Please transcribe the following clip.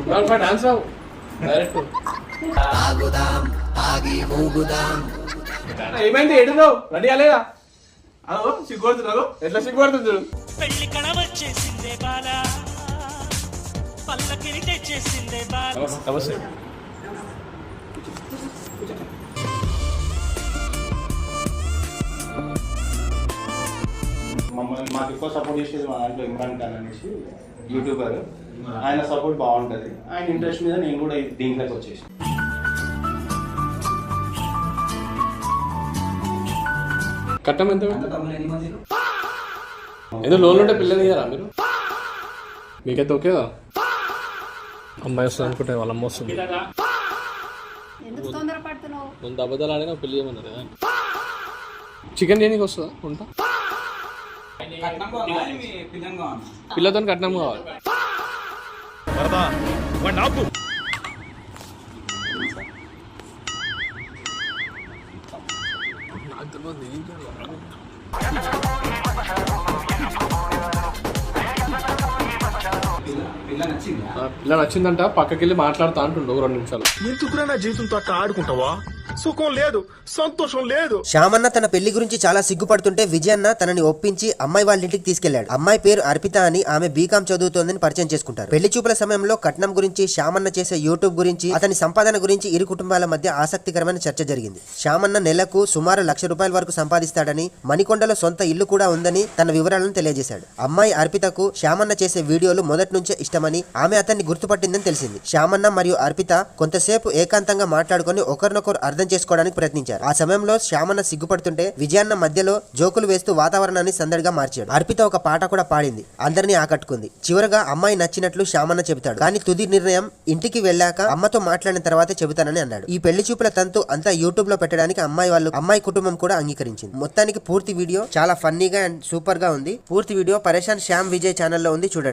Dance రావు direct. ఏమైంది ఎడున్నావు? Ready అలేదా? అదో సిగ్గుపడుతున్నావు. ఎట్లా సిగ్గుపడుతుంది చూడు. పెళ్లి కడవచ్చేసిందే బాలా, పల్లకిని తెచ్చేసిందే బాలా. నమస్తే. మమ్మల్ని మాకు ఎక్కువ సపోర్ట్ చేసేది మా దాంట్లో ఇమ్రాన్ ఖాన్ అనేసి యూట్యూబర్. ఆయన సపోర్ట్ బాగుంటుంది. ఆయన ఇంట్రెస్ట్ మీద నేను కూడా దీంట్లోకి వచ్చేసి. కట్టం ఎంత? ఏదో లోన్ ఉంటే పిల్లని ఇయ్యారా మీరు? మీకైతే ఓకేదా? అమ్మాయి వస్తుంది అనుకుంటే వాళ్ళ అమ్మ వస్తుంది. ముందు అబద్ధాలు ఆడినా పెళ్లి చేయమన్నారు కదా. చికెన్ చేయడానికి వస్తుందా ఉంటా? పిల్లతో కట్నం కావాలి. పిల్ల నచ్చిందంట. పక్కకెళ్ళి మాట్లాడుతా అంటుండు 2 నిమిషాలు. ఎందుకురా నా జీవితంతో అట్లా ఆడుకుంటావా? సుఖం లేదు, సంతోషం లేదు. శ్యామన్న తన పెళ్లి గురించి చాలా సిగ్గుపడుతుంటే విజయన్న తనని ఒప్పించి అమ్మాయి వాళ్ళ ఇంటికి తీసుకెళ్లాడు. అమ్మాయి పేరు అర్పిత అని, ఆమె బీకామ్ చదువుతోందని పరిచయం చేసుకుంటారు. పెళ్లి చూపుల సమయంలో కట్నం గురించి, శ్యామన్న చేసే యూట్యూబ్ గురించి, అతని సంపాదన గురించి ఇరు కుటుంబాల మధ్య ఆసక్తికరమైన చర్చ జరిగింది. శ్యామన్న నెలకు సుమారు ₹1,00,000 వరకు సంపాదిస్తాడని, మణికొండలో సొంత ఇల్లు కూడా ఉందని తన వివరాలను తెలియజేశాడు. అమ్మాయి అర్పితకు శ్యామన్న చేసే వీడియోలు మొదటి నుంచే ఇష్టమని, ఆమె అతన్ని గుర్తుపట్టిందని తెలిసింది. శ్యామన్న మరియు అర్పిత కొంతసేపు ఏకాంతంగా మాట్లాడుకుని ఒకరినొకరు అర్థం చేసుకోవడానికి ప్రయత్నించారు. ఆ సమయంలో శ్యామన్న సిగ్గుపడుతుంటే విజయన్న మధ్యలో జోకులు వేస్తూ వాతావరణాన్ని సందడిగా మార్చాడు. అర్పిత ఒక పాట కూడా పాడింది, అందరినీ ఆకట్టుకుంది. చివరగా అమ్మాయి నచ్చినట్లు శ్యామన్న చెబుతాడు. కానీ తుది నిర్ణయం ఇంటికి వెళ్ళాక అమ్మతో మాట్లాడిన తర్వాతే చెబుతానని అన్నాడు. ఈ పెళ్లి చూపుల తంతు అంతా యూట్యూబ్ లో పెట్టడానికి అమ్మాయి కుటుంబం కూడా అంగీకరించింది. మొత్తానికి పూర్తి వీడియో చాలా ఫన్నీగా అండ్ సూపర్ గా ఉంది. పూర్తి వీడియో పరేషాన్ శ్యామ్ విజయ్ ఛానల్లో ఉంది, చూడండి.